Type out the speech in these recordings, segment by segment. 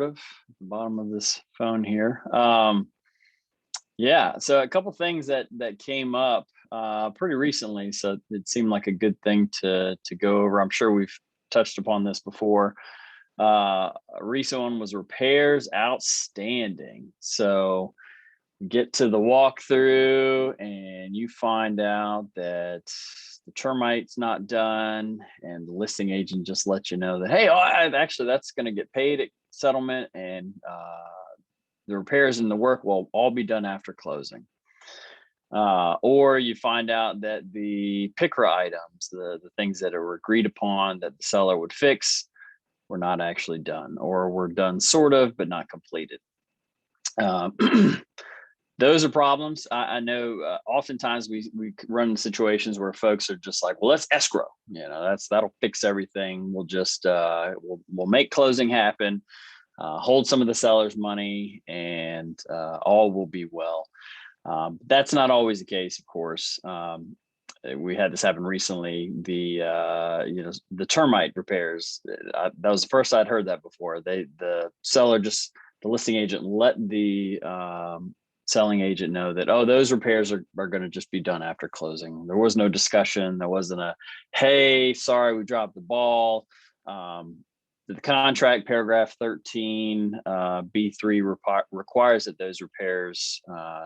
at the bottom of this phone here. Yeah, so a couple things that came up pretty recently, so it seemed like a good thing to go over. I'm sure we've touched upon this before. A recent one was repairs outstanding. So get to the walkthrough and you find out that the termite's not done, and the listing agent just let you know that, hey, actually that's going to get paid at settlement, and the repairs and the work will all be done after closing. Or you find out that the PICRA items, the things that are agreed upon that the seller would fix, were not actually done, or were done sort of, but not completed. Um, those are problems. I know oftentimes we run situations where folks are just like, well, let's escrow. That'll fix everything. We'll just we'll make closing happen, hold some of the seller's money, and all will be well. That's not always the case, of course. We had this happen recently. The termite repairs. That was the first I'd heard that before. The listing agent let the selling agent know that, those repairs are going to just be done after closing. There was no discussion. There wasn't a, hey, sorry, we dropped the ball. The contract, paragraph 13 B3 requires that those repairs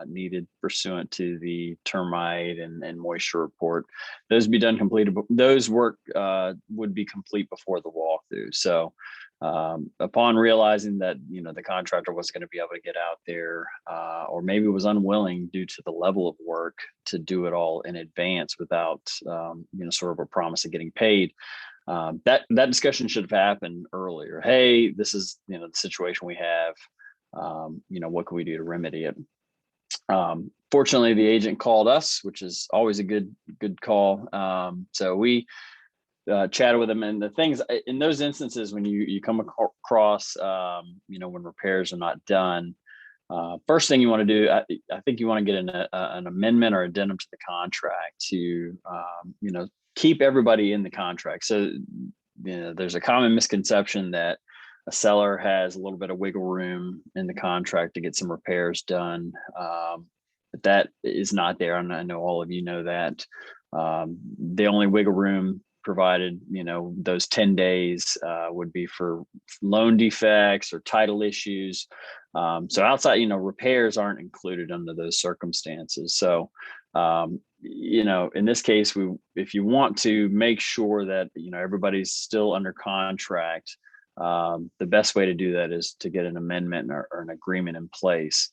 needed pursuant to the termite and moisture report, those be done completed. Those work would be complete before the walkthrough. So upon realizing that the contractor wasn't going to be able to get out there, or maybe was unwilling due to the level of work to do it all in advance without sort of a promise of getting paid. That discussion should have happened earlier. Hey, this is the situation we have. What can we do to remedy it? Fortunately, the agent called us, which is always a good call. So we chatted with them, and the things in those instances when you come across when repairs are not done, first thing you want to do, I think you want to get an amendment or addendum to the contract to keep everybody in the contract. So there's a common misconception that a seller has a little bit of wiggle room in the contract to get some repairs done, but that is not there, and I know all of you know that. The only wiggle room provided, those 10 days would be for loan defects or title issues. So outside, repairs aren't included under those circumstances. So, in this case, if you want to make sure that, everybody's still under contract, the best way to do that is to get an amendment or an agreement in place.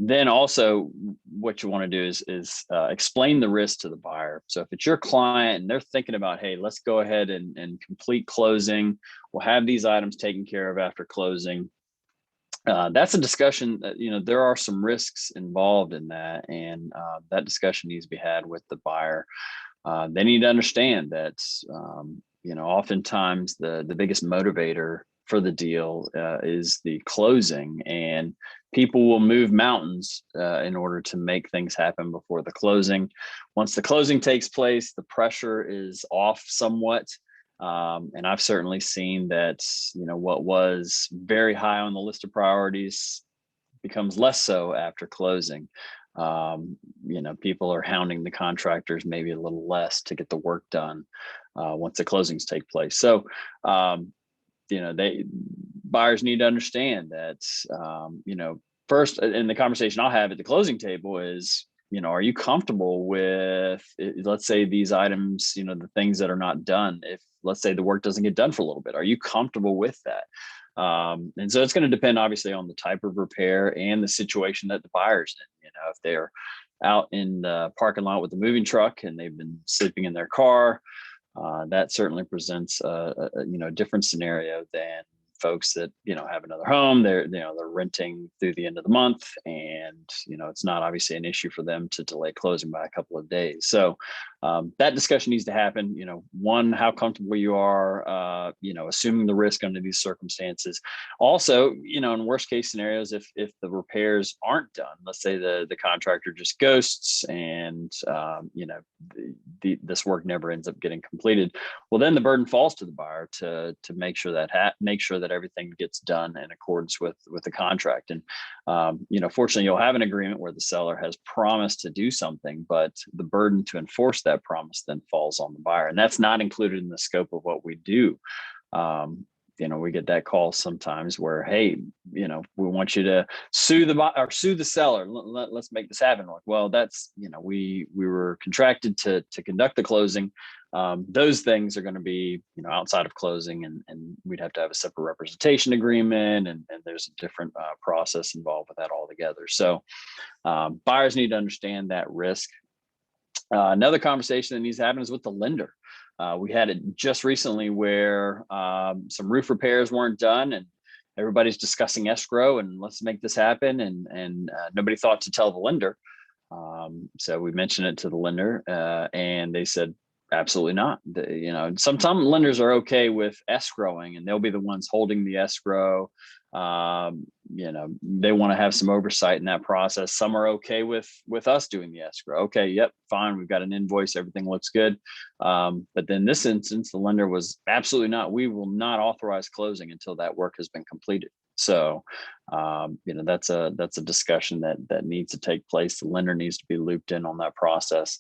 Then also what you want to do is explain the risk to the buyer. So if it's your client and they're thinking about, hey, let's go ahead and complete closing, we'll have these items taken care of after closing. That's a discussion that, there are some risks involved in that. And that discussion needs to be had with the buyer. They need to understand that, oftentimes the biggest motivator for the deal is the closing, and people will move mountains in order to make things happen before the closing. Once the closing takes place, the pressure is off somewhat. And I've certainly seen that, what was very high on the list of priorities becomes less so after closing. People are hounding the contractors maybe a little less to get the work done once the closings take place. So, buyers need to understand that, first in the conversation I'll have at the closing table is, are you comfortable with, let's say these items, the things that are not done, if let's say the work doesn't get done for a little bit, are you comfortable with that? And so it's going to depend obviously on the type of repair and the situation that the buyer's in. If they're out in the parking lot with the moving truck and they've been sleeping in their car, that certainly presents a different scenario than folks that have another home. They're renting through the end of the month, and it's not obviously an issue for them to delay closing by a couple of days. So that discussion needs to happen. One, how comfortable you are, assuming the risk under these circumstances. Also, in worst case scenarios, if the repairs aren't done, let's say the contractor just ghosts and this work never ends up getting completed, well, then the burden falls to the buyer to make sure that everything gets done in accordance with the contract. And fortunately, you'll have an agreement where the seller has promised to do something, but the burden to enforce that promise then falls on the buyer, and that's not included in the scope of what we do. We get that call sometimes where, hey, we want you to sue the seller. Let's make this happen. Like, well, that's, we were contracted to conduct the closing. Those things are going to be, outside of closing, and we'd have to have a separate representation agreement, and there's a different process involved with that altogether. So buyers need to understand that risk. Another conversation that needs to happen is with the lender. We had it just recently where some roof repairs weren't done, and everybody's discussing escrow and let's make this happen. And nobody thought to tell the lender. So we mentioned it to the lender, and they said, absolutely not. Sometimes lenders are okay with escrowing, and they'll be the ones holding the escrow. They want to have some oversight in that process. Some are okay with us doing the escrow. Okay, yep, fine. We've got an invoice. Everything looks good. But then in this instance, the lender was absolutely not. We will not authorize closing until that work has been completed. So, that's a discussion that needs to take place. The lender needs to be looped in on that process.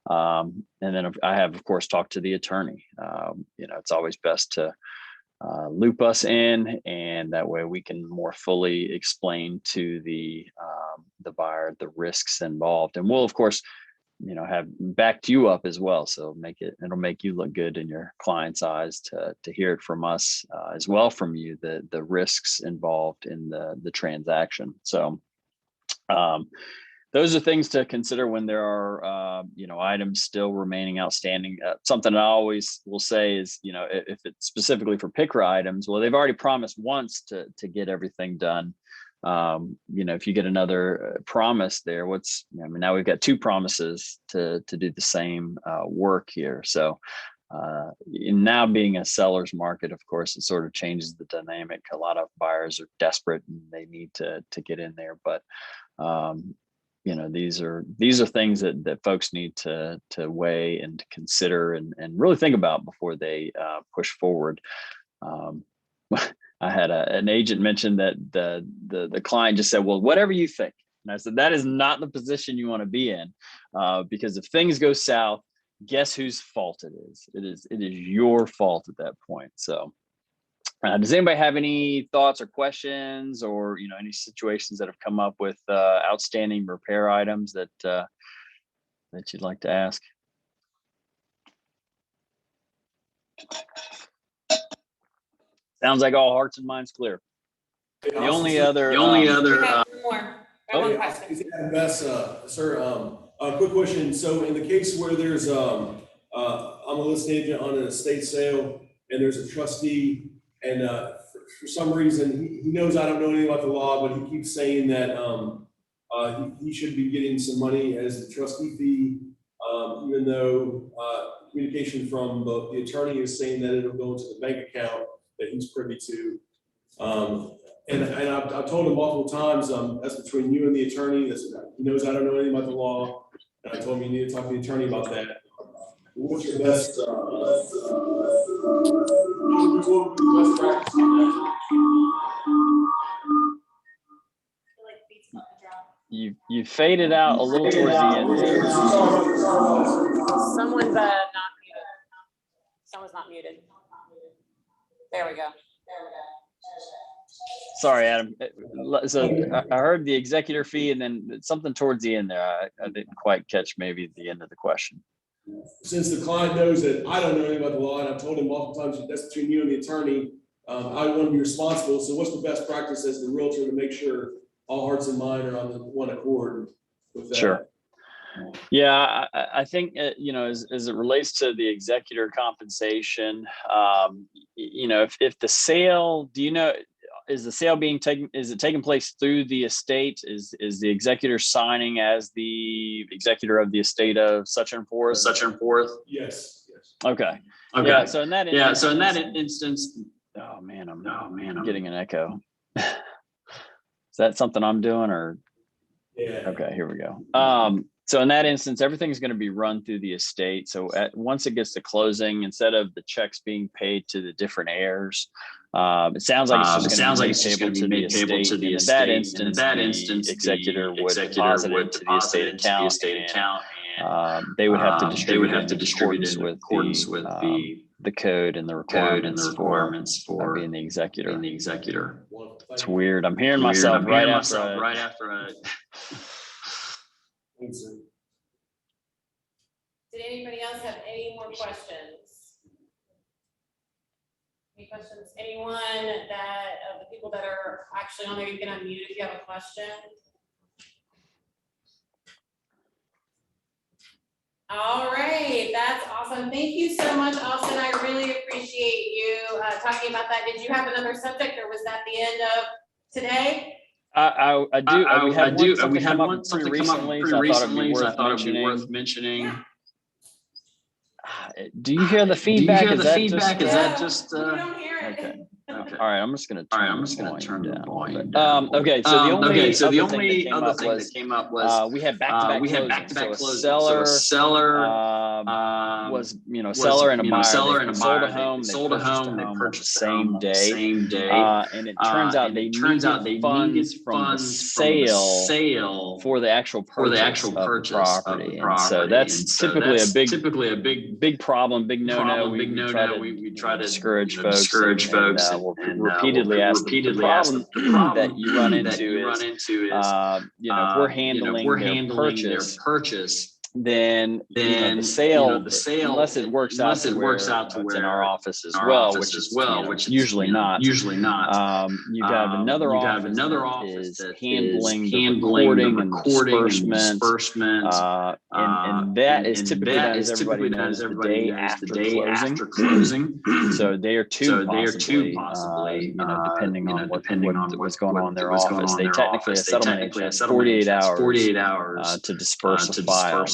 And then I have, of course, talked to the attorney. It's always best to loop us in, and that way we can more fully explain to the buyer the risks involved. And we'll, of course, have backed you up as well. So it'll make you look good in your client's eyes to hear it from us, as well from you, the risks involved in the transaction. So those are things to consider when there are, items still remaining outstanding. Something I always will say is, if it's specifically for PICRA items, well, they've already promised once to get everything done. If you get another promise there, now we've got two promises to do the same work here. So now being a seller's market, of course, it sort of changes the dynamic. A lot of buyers are desperate and they need to get in there, but these are things that folks need to weigh and to consider and really think about before they push forward. I had an agent mention that the client just said, well, whatever you think. And I said, that is not the position you want to be in, because if things go south, guess whose fault it is? It is your fault at that point. So does anybody have any thoughts or questions, or any situations that have come up with outstanding repair items that you'd like to ask? Sounds like all hearts and minds clear. The only other. More. Oh, Sir, a quick question. So in the case where there's, I'm a listing agent on an estate sale, and there's a trustee, and for some reason, he knows I don't know anything about the law, but he keeps saying that he should be getting some money as the trustee fee, even though communication from the attorney is saying that it'll go into the bank account that he's privy to. And I've told him multiple times, that's between you and the attorney. He knows I don't know anything about the law. And I told him you need to talk to the attorney about that. What's your best practice on that? You faded out a little towards the end there. Someone's not muted. Someone's not muted. There we go. Sorry, Adam. So I heard the executor fee, and then something towards the end there. I didn't quite catch maybe the end of the question. Since the client knows that I don't know anything about the law, and I've told him multiple times that that's between you and the attorney, I want to be responsible. So what's the best practice as the realtor to make sure all hearts and mind are on the one accord with that? Sure. Yeah, I think, as it relates to the executor compensation, if the sale, is the sale being taken, is it taking place through the estate? Is the executor signing as the executor of the estate of such and forth? Yes, yes. Okay. Okay. Yeah. So in that Yeah, so in that instance, oh man, I'm getting an echo. Is that something I'm doing or? Yeah. Okay, here we go. So in that instance, everything's going to be run through the estate. So once it gets to closing, instead of the checks being paid to the different heirs, it sounds like it's just going to be made payable to the estate. And in that instance, the executor would deposit it into the estate account. And they would have to distribute it in accordance with the code and the requirements for being the executor. It's weird. I'm hearing myself right after Did anybody else have any more questions? Any questions? Anyone that, of the people that are actually on there, you can unmute if you have a question. All right, that's awesome. Thank you so much, Austin. I really appreciate you talking about that. Did you have another subject or was that the end of today? I do. We had one something pretty come up recently, pretty so recently, so I thought it'd be worth mentioning. Yeah. Do you hear the feedback? Is that Yeah, just? we don't hear it. Okay. Okay. All right. I'm just gonna turn the volume down. down. Okay. So the only only other thing that came up was we had back-to-back closings. So a seller was seller and a buyer. They sold a home. sold a home. They purchased the purchased home on the same day. And it turns out they needed funds from the sale for the actual purchase of the property. And so that's typically a big problem, big no-no. We try to discourage folks. We'll repeatedly ask them. The problem that you run into is, if we're handling their purchase, then the sale, unless it works out to where it's in our office as well, which is usually not. You've got another office that is handling the recording and disbursement, and that is typically done, as everybody knows, the day after closing. So day or two, possibly, depending on what's going on in their office. They technically, a settlement agent has 48 hours to disperse a file.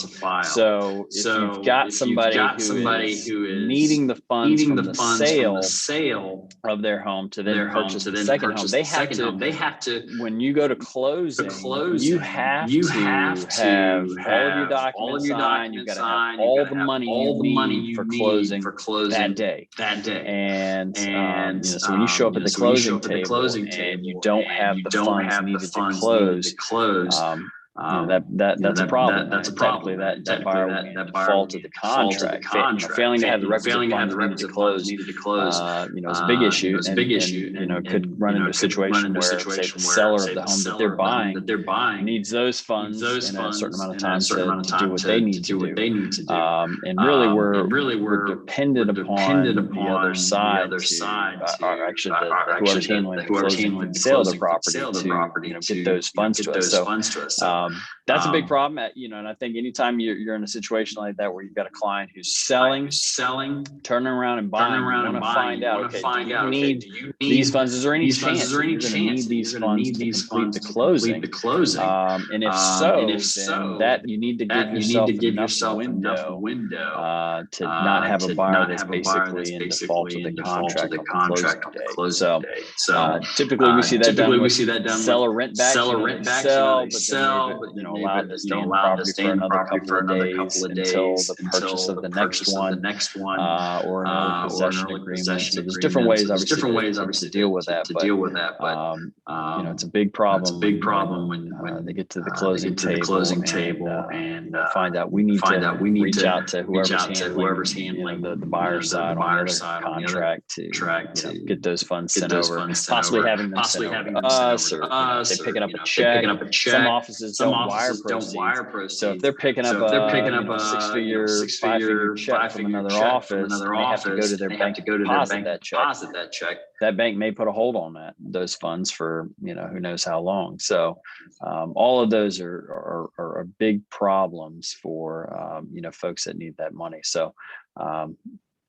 So if you've got somebody who is needing the funds from the sale of their home to then purchase the second home, they have to, when you go to closing, you have to have all of your documents signed. You've got to have all the money you need for closing that day. And so when you show up at the closing table and you don't have the funds needed to close, that's a problem. Technically, that buyer will be in default of the contract. Failing to have the requisite funds needed to close, is a big issue. And could run into a situation where, say, the seller of the home that they're buying needs those funds in a certain amount of time to do what they need to do. And really, we're dependent upon the other side or actually whoever's handling the closing and sale of the property to get those funds to us. So that's a big problem. And I think anytime you're in a situation like that where you've got a client who's selling, turning around and buying, you want to find out, okay, do you need these funds? Is there any chance you're going to need these funds to complete the closing? And if so, then that you need to give yourself enough window to not have a buyer that's basically in default of the contract on the closing day. So typically we see that done with seller rent back, sell, but allowed to stay in the property for another couple of days until the purchase of the next one, or an early possession agreement. So there's different ways, obviously, to deal with that. But it's a big problem. When they get to the closing table and find out we need to reach out to whoever's handling the buyer side on the other contract to get those funds sent over, possibly having them sent over to us, or they picking up a check. Some offices don't wire proceeds. So if they're picking up a six-figure, five-figure check from another office, and they have to go to their bank to deposit that check. That bank may put a hold on those funds for who knows how long. So all of those are big problems for folks that need that money. So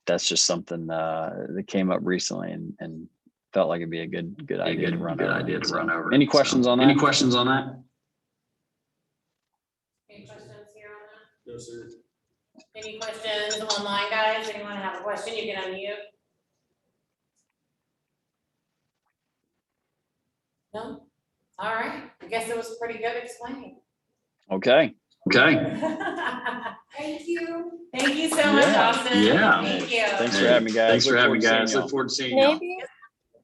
that's just something that came up recently, and felt like it'd be a good idea to run over. over. Any questions on that? Any questions on that? Any questions here on that? No, sir. Any questions online, guys? Anyone have a question? You can unmute. No? All right. I guess it was pretty good explained. Okay. Okay. Thank you. Thank you so much, Yeah. Austin. Yeah. Thank you. Thanks for having me, guys. Thanks for Look having me, forward to guys. seeing Look forward to seeing y'all. Maybe,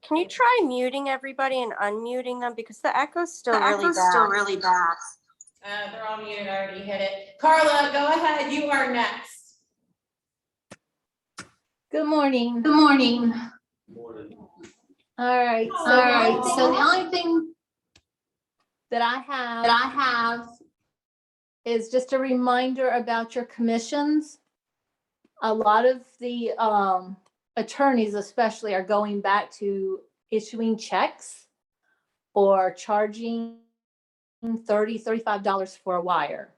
can you try muting everybody and unmuting them because the echo's still really bad. They're all muted. I already hit it. Carla, go ahead. You are next. Good morning. Morning. All right. So the only thing that I have is just a reminder about your commissions. A lot of the attorneys especially are going back to issuing checks or charging $35 for a wire.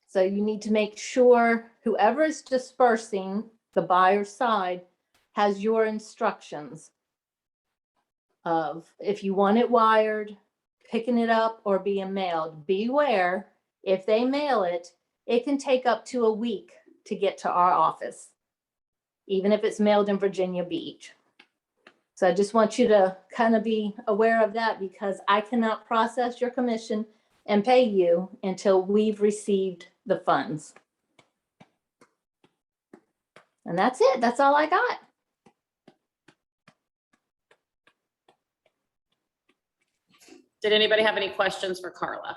So you need to make sure whoever is dispersing, the buyer's side, has your instructions of if you want it wired, picking it up, or being mailed. Beware, if they mail it, it can take up to a week to get to our office, even if it's mailed in Virginia Beach. So I just want you to kind of be aware of that because I cannot process your commission and pay you until we've received the funds. And that's it. That's all I got. Did anybody have any questions for Carla?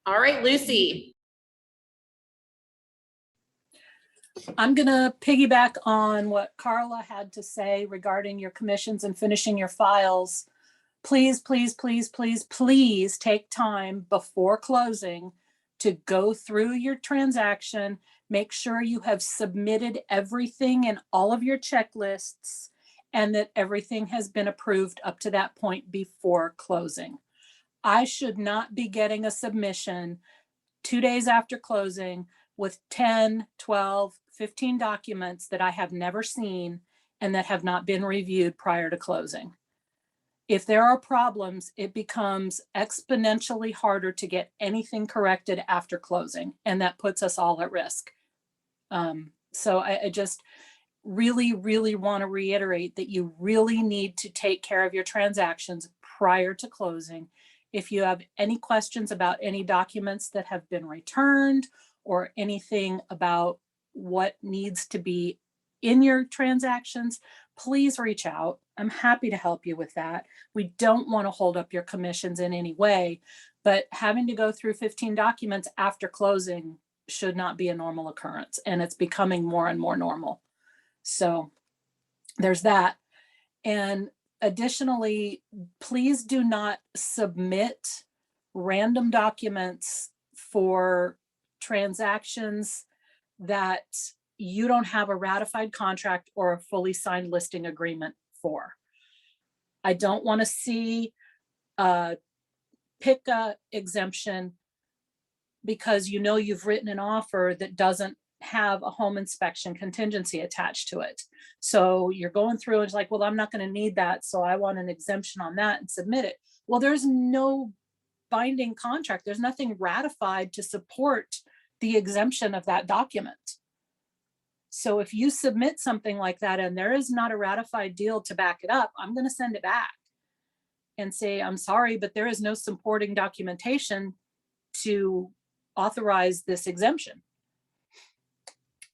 All right, Lucy. I'm going to piggyback on what Carla had to say regarding your commissions and finishing your files. Please, please, please, please, please take time before closing to go through your transaction. Make sure you have submitted everything in all of your checklists and that everything has been approved up to that point before closing. I should not be getting a submission 2 days after closing with 10, 12, 15 documents that I have never seen and that have not been reviewed prior to closing. If there are problems, it becomes exponentially harder to get anything corrected after closing, and that puts us all at risk. So I just really, really want to reiterate that you really need to take care of your transactions prior to closing. If you have any questions about any documents that have been returned or anything about what needs to be in your transactions, please reach out. I'm happy to help you with that. We don't want to hold up your commissions in any way, but having to go through 15 documents after closing should not be a normal occurrence, and it's becoming more and more normal. So there's that. And additionally, please do not submit random documents for transactions that you don't have a ratified contract or a fully signed listing agreement for. I don't want to see a PICA exemption because you know you've written an offer that doesn't have a home inspection contingency attached to it. So you're going through and it's like, well, I'm not going to need that, so I want an exemption on that and submit it. Well, there's no binding contract. There's nothing ratified to support the exemption of that document. So if you submit something like that and there is not a ratified deal to back it up, I'm going to send it back and say, I'm sorry, but there is no supporting documentation to authorize this exemption.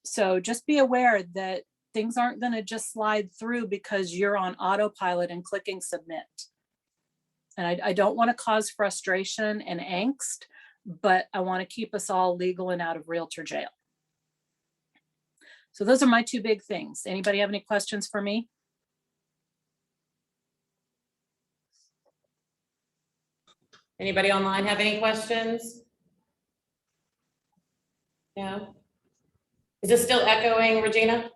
So just be aware that things aren't going to just slide through because you're on autopilot and clicking submit. And I don't want to cause frustration and angst, but I want to keep us all legal and out of realtor jail. So those are my two big things. Anybody have any questions for me? Anybody online have any questions? No? Is this still echoing, Regina?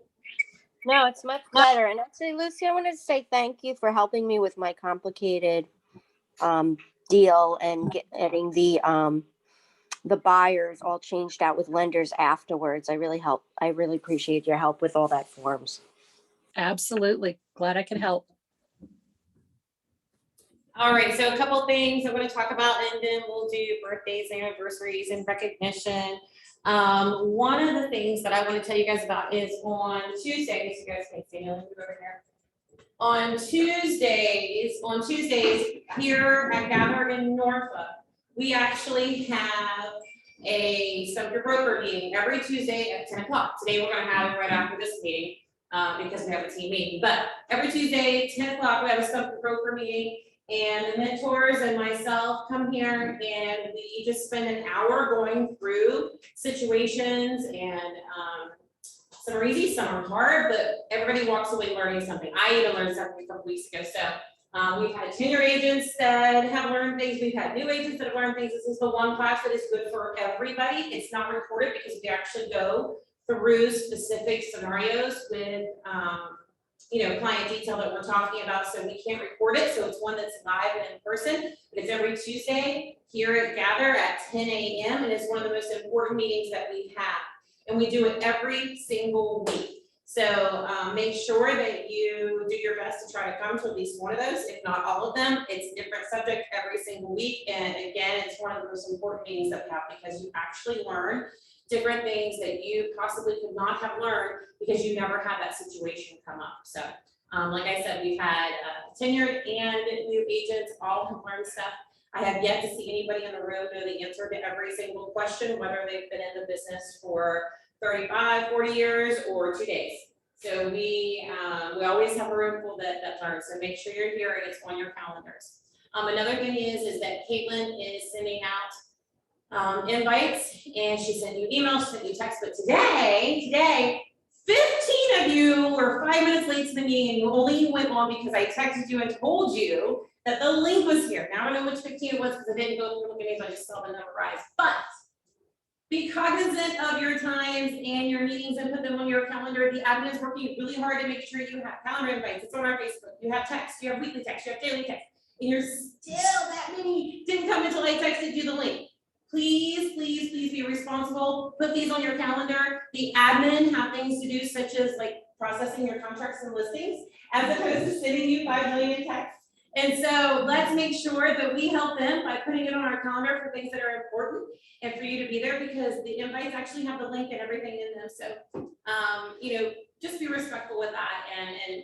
No, it's much better. And actually, Lucy, I wanted to say thank you for helping me with my complicated deal and getting the the buyers all changed out with lenders afterwards. I really appreciate your help with all that forms. Absolutely. Glad I could help. All right, so a couple things I'm going to talk about, and then we'll do birthdays, anniversaries, and recognition. One of the things that I want to tell you guys about is on Tuesdays, you guys can see, let me move over here. On Tuesdays here at Gather in Norfolk, we actually have a Stump Your Broker meeting every Tuesday at 10 o'clock. Today, we're going to have it right after this meeting because we have a team meeting. But every Tuesday, 10 o'clock, we have a Stump Your Broker meeting. And the mentors and myself come here and we just spend an hour going through situations, and some are easy, some are hard, but everybody walks away learning something. I even learned something a couple weeks ago. So we've had tenure agents that have learned things. We've had new agents that have learned things. This is the one class that is good for everybody. It's not recorded because we actually go through specific scenarios with client detail that we're talking about, so we can't record it. So it's one that's live and in person, but it's every Tuesday here at Gather at 10 a.m. and it's one of the most important meetings that we have. And we do it every single week. So make sure that you do your best to try to come to at least one of those, if not all of them. It's a different subject every single week. And again, it's one of the most important meetings that we have because you actually learn different things that you possibly could not have learned because you never had that situation come up. So like I said, we've had tenured and new agents all have learned stuff. I have yet to see anybody in the room know the answer to every single question, whether they've been in the business for 35, 40 years or 2 days. So we always have a room full that learns. So make sure you're here and it's on your calendars. Another thing is that Caitlin is sending out invites, and she sent you emails, she sent you texts, but today, 15 of you were 5 minutes late to the meeting and you only went on because I texted you and told you that the link was here. Now I don't know which 15 it was because I didn't go through the names, I just saw the number rise. But be cognizant of your times and your meetings and put them on your calendar. The admin is working really hard to make sure you have calendar invites. It's on our Facebook. You have text, you have weekly text, you have daily text, and you're still that many didn't come until I texted you the link. Please, please, please be responsible. Put these on your calendar. The admin have things to do, such as like processing your contracts and listings, as opposed to sending you 5 million texts. And so let's make sure that we help them by putting it on our calendar for things that are important and for you to be there, because the invites actually have the link and everything in them. So, just be respectful with that and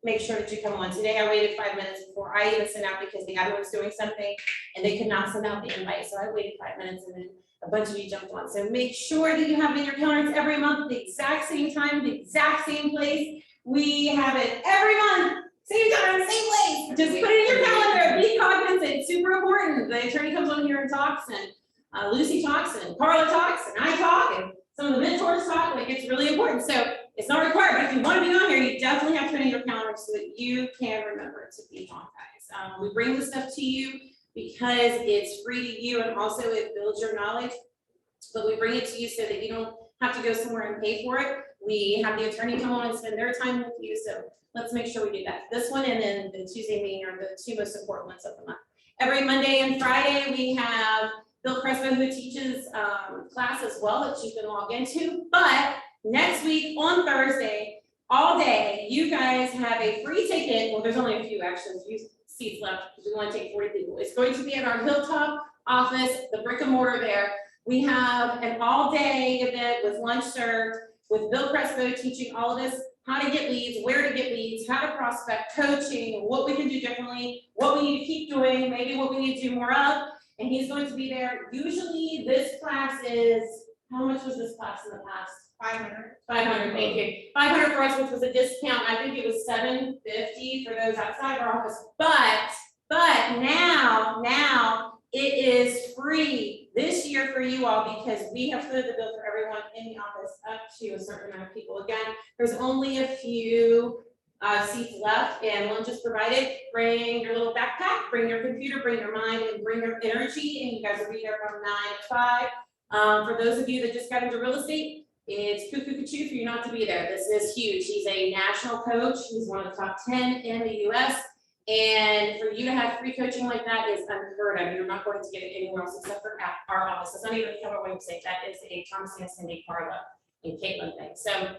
make sure that you come on. Today I waited 5 minutes before I even sent out because the admin was doing something and they could not send out the invite. So I waited 5 minutes and then a bunch of you jumped on. So make sure that you have it in your calendars every month at the exact same time, the exact same place. We have it every month, same time, same place. Just put it in your calendar. Be cognizant. It's super important. The attorney comes on here and talks, and Lucy talks, and Carla talks, and I talk, and some of the mentors talk. Like, it's really important. So it's not required, but if you want to be on here, you definitely have to put in your calendar so that you can remember to be on, guys. We bring this stuff to you because it's free to you, and also it builds your knowledge. But we bring it to you so that you don't have to go somewhere and pay for it. We have the attorney come on and spend their time with you. So let's make sure we do that. This one and then the Tuesday meeting are the two most important ones of the month. Every Monday and Friday, we have Bill Crespo, who teaches class as well that you can log into. But next week on Thursday, all day, you guys have a free ticket. Well, there's only a few seats left because we want to take 40 people. It's going to be at our Hilltop office, the brick and mortar there. We have an all-day event with lunch served, with Bill Crespo teaching all of us how to get leads, where to get leads, how to prospect, coaching, what we can do differently, what we need to keep doing, maybe what we need to do more of. And he's going to be there. Usually this class is, how much was this class in the past? 500, thank you. 500 for us, which was a discount. I think it was $750 for those outside our office. But now it is free this year for you all because we have footed the bill for everyone in the office up to a certain amount of people. Again, there's only a few seats left and lunch is provided. Bring your little backpack, bring your computer, bring your mind, and bring your energy. And you guys will be there from 9 to 5. For those of you that just got into real estate, it's cuckoo for you not to be there. This is huge. He's a national coach. He's one of the top 10 in the US. And for you to have free coaching like that is unheard of. You're not going to get it anywhere else except for at our office. It's not even our website. That is a Thomas and Cindy, Carla, and Caitlin thing. So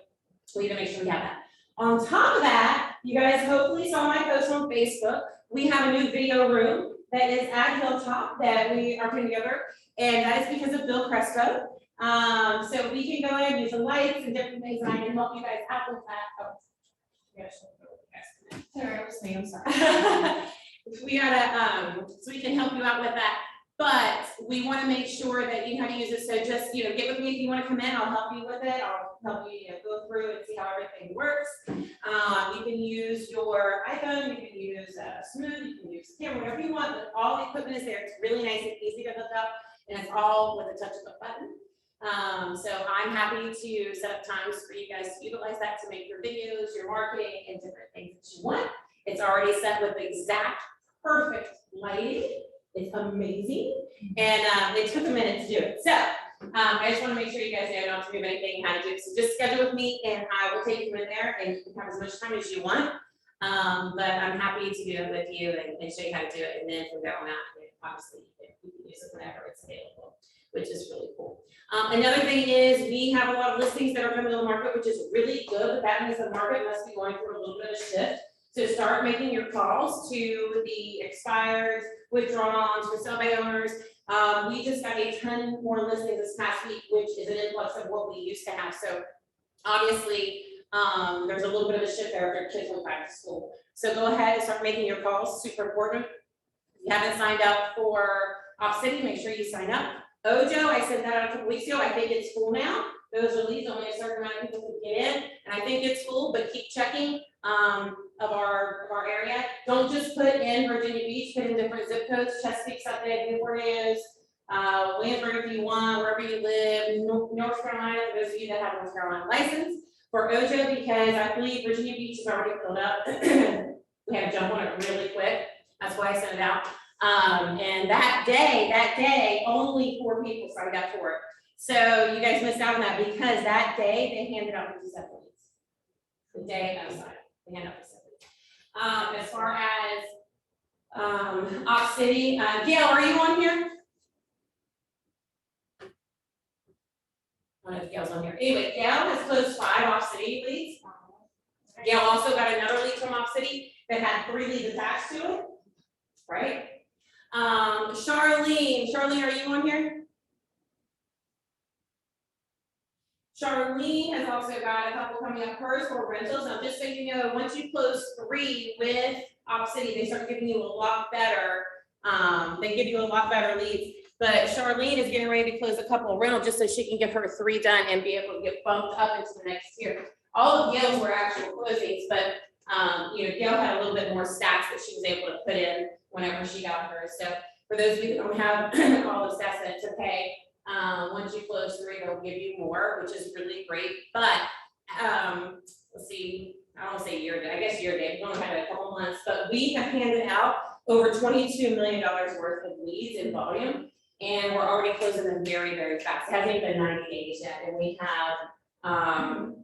we need to make sure we have that. On top of that, you guys hopefully saw my post on Facebook. We have a new video room that is at Hilltop that we are putting together, and that is because of Bill Crespo. So we can go ahead and use the lights and different things, and I can help you guys out with that. Oh, yes. Sorry, it was me, I'm sorry. We gotta, so we can help you out with that, but we wanna make sure that you know how to use it, so just, get with me if you wanna come in, I'll help you with it, I'll help you, go through and see how everything works. You can use your iPhone, you can use Smooth, you can use camera, whatever you want, but all the equipment is there, it's really nice and easy to hook up, and it's all with a touch of a button. So I'm happy to set up times for you guys to utilize that to make your videos, your marketing, and different things that you want. It's already set with exact perfect lighting. It's amazing. And it took a minute to do it. So I just want to make sure you guys know not to move anything, how to do it. So just schedule with me and I will take you in there and you can have as much time as you want. But I'm happy to do it with you and show you how to do it. And then from there on out, obviously you can use it whenever it's available, which is really cool. Another thing is we have a lot of listings that are coming to the market, which is really good, but that means the market must be going through a little bit of shift. So start making your calls to the expired, withdrawn, for sale by owners. We just got a ton more listings this past week, which is an influx of what we used to have. So obviously, there's a little bit of a shift there if your kids went back to school. So go ahead and start making your calls, super important. If you haven't signed up for Off City, make sure you sign up. Ojo, I sent that out a couple weeks ago. I think it's full now. Those are leads, only a certain amount of people can get in, and I think it's full, but keep checking of our area. Don't just put in Virginia Beach, put in different zip codes. Chesapeake's up there, Newport is, Williamsburg if you want, wherever you live, North Carolina, for those of you that have a North Carolina license. For Ojo, because I believe Virginia Beach is already filled up. We had to jump on it really quick. That's why I sent it out. And that day, only 4 people signed up for it. So you guys missed out on that because that day they handed out 57 leads. The day I signed, they handed out 57. As far as Ox City, Gail, are you on here? I don't know if Gail's on here. Anyway, Gail has closed 5 Ox City leads. Gail also got another lead from Ox City that had 3 leads attached to it. Right? Charlene, are you on here? Charlene has also got a couple coming up hers for rentals. Now, just so you know, once you close 3 with Op City, they start giving you a lot better. They give you a lot better leads. But Charlene is getting ready to close a couple of rentals just so she can get her 3 done and be able to get bumped up into the next year. All of Gail's were actual closings, but Gail had a little bit more stats that she was able to put in whenever she got hers. So for those of you that don't have all the stats that to pay, once you close 3, they'll give you more, which is really great. But let's see, I don't want to say year to date, I guess year to date, we only had a couple months, but we have handed out over $22 million worth of leads in volume, and we're already closing them very, very fast. It hasn't even been 90 days yet, and we have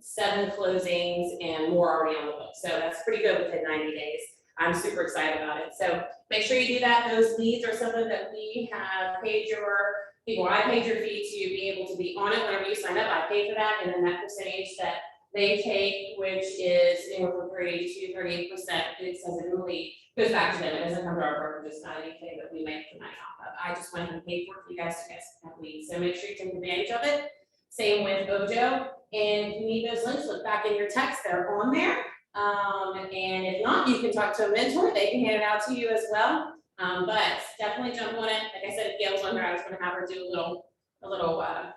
7 closings and more already on the book. So that's pretty good within 90 days. I'm super excited about it. So make sure you do that. Those leads are something that we have paid I paid your fee to be able to be on it whenever you sign up. I pay for that, and then that percentage that they take, which is anywhere from 32 to 38%, it says it really goes back to them. It doesn't come to our broker, it's not anything that we make the money off of. I just went and paid for it for you guys to have leads. So make sure you take advantage of it. Same with Ojo. And if you need those links, look back in your text, they're on there. And if not, you can talk to a mentor. They can hand it out to you as well. But definitely jump on it. Like I said, if Gail's on here, I was going to have her do a little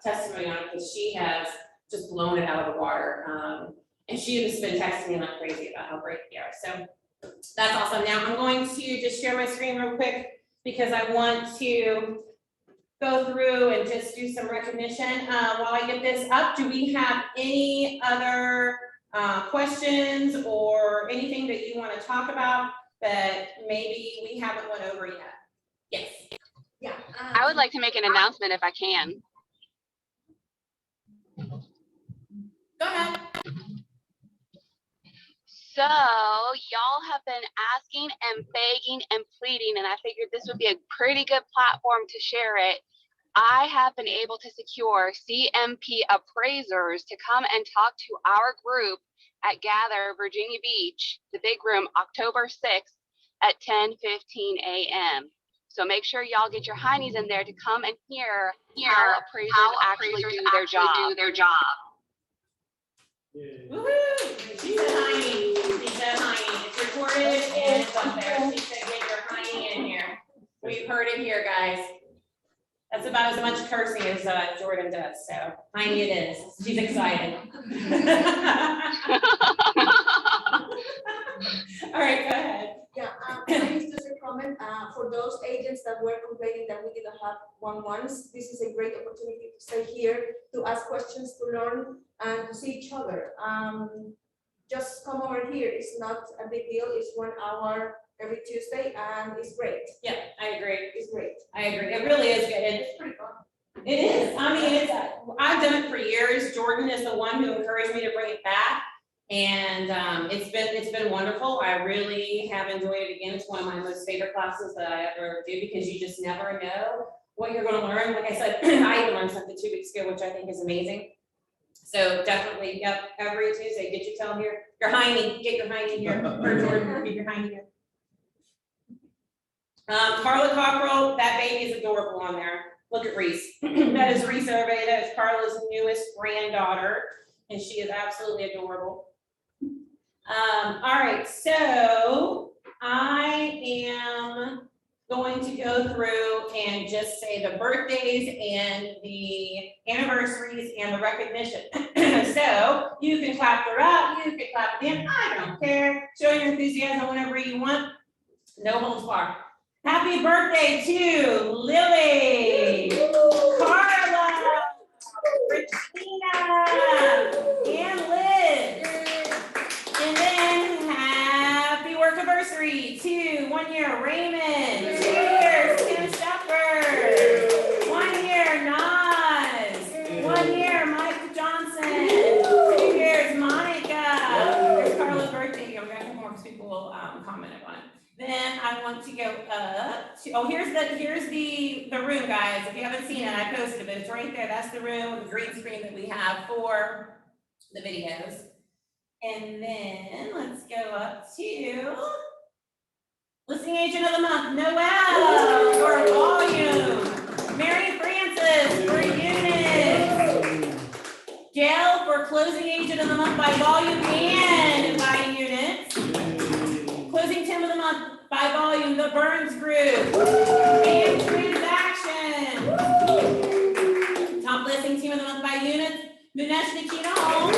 testimony on it because she has just blown it out of the water. And she has been texting me like crazy about how great they are. So that's awesome. Now I'm going to just share my screen real quick because I want to go through and just do some recognition. While I get this up, do we have any other questions or anything that you want to talk about that maybe we haven't went over yet? Yes. Yeah. I would like to make an announcement if I can. Go ahead. So y'all have been asking and begging and pleading, and I figured this would be a pretty good platform to share it. I have been able to secure CMP appraisers to come and talk to our group at Gather Virginia Beach, the big room, October 6th at 10:15 a.m. So make sure y'all get your heinies in there to come and hear how appraisers actually do their job. Woohoo! She said Heine. She said Heine. It's recorded and it's up there. She said get your Heine in here. We've heard it here, guys. That's about as much cursing as Jordan does, so Heine it is. She's excited. All right, go ahead. Yeah, just a comment, for those agents that were complaining that we didn't have one-on-ones, this is a great opportunity to stay here, to ask questions, to learn, and to see each other. Just come over here, it's not a big deal, it's 1 hour every Tuesday, and it's great, Yeah, I agree. it's great. I agree. It really is good. It's pretty fun. It is. I mean, it's, I've done it for years. Jordan is the one who encouraged me to bring it back. And it's been wonderful. I really have enjoyed it again. It's one of my most favorite classes that I ever do because you just never know what you're going to learn. Like I said, I even learned something 2 weeks ago, which I think is amazing. So definitely, yep, every Tuesday, get your tail here. Your Heine, get your Heine here. For Jordan, get your Heine here. Carla Cockrell, that baby is adorable on there. Look at Reese. That is Reese Irvay. That is Carla's newest granddaughter, and she is absolutely adorable. All right, so I am going to go through and just say the birthdays and the anniversaries and the recognition. So you can clap throughout, you can clap at the end, I don't care. Show your enthusiasm whenever you want. No holds barred. Happy birthday to Lily, Carla, Regina, and Liz. And then happy work anniversary to 1 year Raymond. 2 years Tim Shepherd. 1 year Nas. 1 year Mike Johnson. 2 years Monica. There's Carla's birthday. I'm gonna have more because people will comment on it. Then I want to go up to, oh, here's the room, guys. If you haven't seen it, I posted it, but it's right there. That's the room with the green screen that we have for the videos. And then let's go up to listing agent of the month, Noel for volume, Mary Francis for units, Gail for closing agent of the month by volume and by units, closing Tim of the month by volume, the Burns Group, and transaction, top listing team of the month by units, Munesh Nikita Holmes.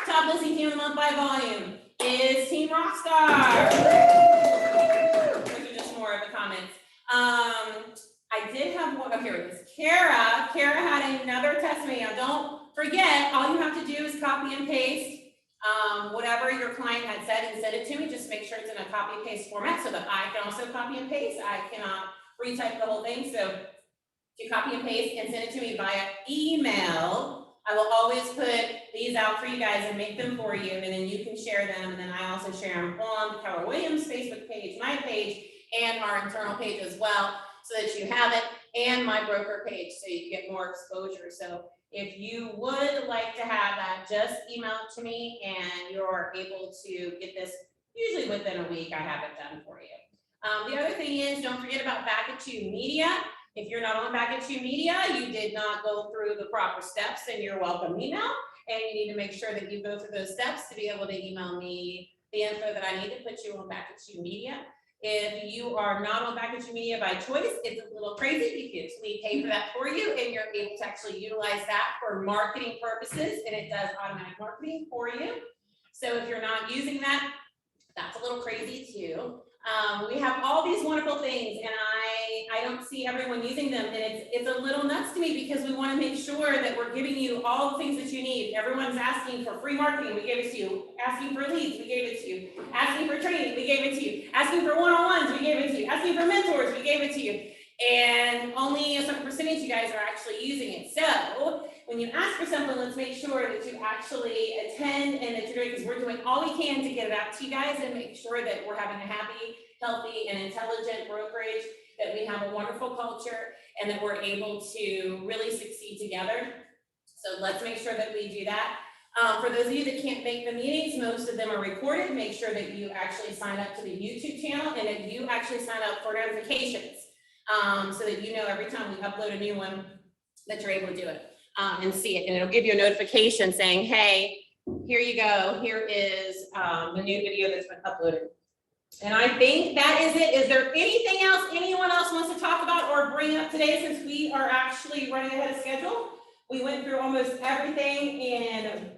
Top listing team of the month by volume is Team Rockstar. Those are just more of the comments. I did have one, oh, here it is. Kara had another testimonial. Don't forget, all you have to do is copy and paste whatever your client had said and send it to me. Just make sure it's in a copy and paste format so that I can also copy and paste. I cannot retype the whole thing. So if you copy and paste and send it to me via email, I will always put these out for you guys and make them for you, and then you can share them. And then I also share them on the Keller Williams Facebook page, my page, and our internal page as well, so that you have it, and my broker page, so you get more exposure. So if you would like to have that, just email it to me, and you're able to get this usually within a week. I have it done for you. The other thing is, don't forget about Back at You Media. If you're not on Back at You Media, you did not go through the proper steps in your welcome email, and you need to make sure that you go through those steps to be able to email me the info that I need to put you on Back at You Media. If you are not on Back at You Media by choice, it's a little crazy because we pay for that for you, and you're able to actually utilize that for marketing purposes, and it does automatic marketing for you. So if you're not using that, that's a little crazy too. We have all these wonderful things, and I don't see everyone using them, and it's a little nuts to me because we want to make sure that we're giving you all the things that you need. Everyone's asking for free marketing, we gave it to you. Asking for leads, we gave it to you. Asking for training, we gave it to you. Asking for one-on-ones, we gave it to you. Asking for mentors, we gave it to you. And only a certain percentage of you guys are actually using it. So when you ask for something, let's make sure that you actually attend and that you're doing, because we're doing all we can to get it out to you guys and make sure that we're having a happy, healthy, and intelligent brokerage, that we have a wonderful culture, and that we're able to really succeed together. So let's make sure that we do that. For those of you that can't make the meetings, most of them are recorded. Make sure that you actually sign up to the YouTube channel and that you actually sign up for notifications, so that you know every time we upload a new one that you're able to do it and see it. And it'll give you a notification saying, hey, here you go. Here is the new video that's been uploaded. And I think that is it. Is there anything else anyone else wants to talk about or bring up today, since we are actually running ahead of schedule? We went through almost everything in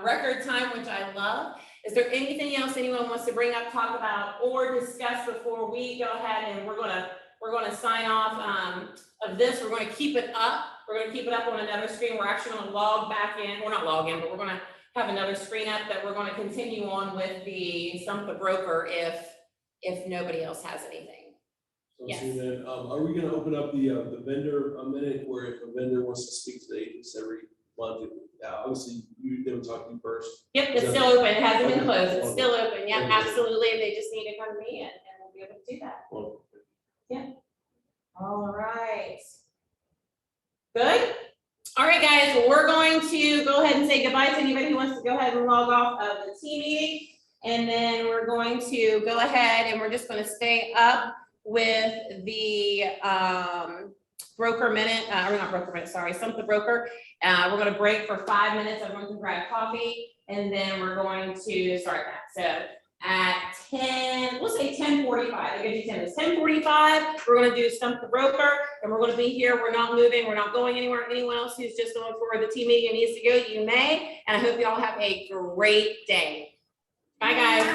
record time, which I love. Is there anything else anyone wants to bring up, talk about, or discuss before we go ahead and we're gonna sign off of this? We're gonna keep it up. We're gonna keep it up on another screen. We're actually gonna log back in. We're not log in, but we're gonna have another screen up that we're gonna continue on with the Stump the Broker if nobody else has anything. So Yes. see then, are we gonna open up the vendor minute, where if a vendor wants to speak to the agents every month, obviously they would talk to you first? Yep, it's still open. It hasn't been closed. It's still open. Yeah, absolutely. They just need to come to me and we'll be able to do that. Well, All right. Good? All right, guys, we're going to go ahead and say goodbye to anybody who wants to go ahead and log off of the team meeting. And then we're going to go ahead and we're just gonna stay up with the broker minute, or not broker minute, sorry, Stump the Broker. We're gonna break for 5 minutes. Everyone can grab coffee, and then we're going to start that. So at 10, we'll say 10:45. I give you 10. It's 10:45. We're gonna do Stump the Broker, and we're gonna be here. We're not moving. We're not going anywhere. Anyone else who's just going for the team meeting and needs to go, you may. And I hope you all have a great day. Bye, guys.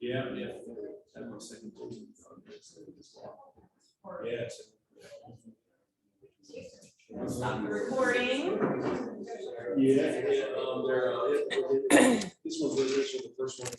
yeah. Have my second. Yes. Stop the recording. Yeah, this one's residential, the first one.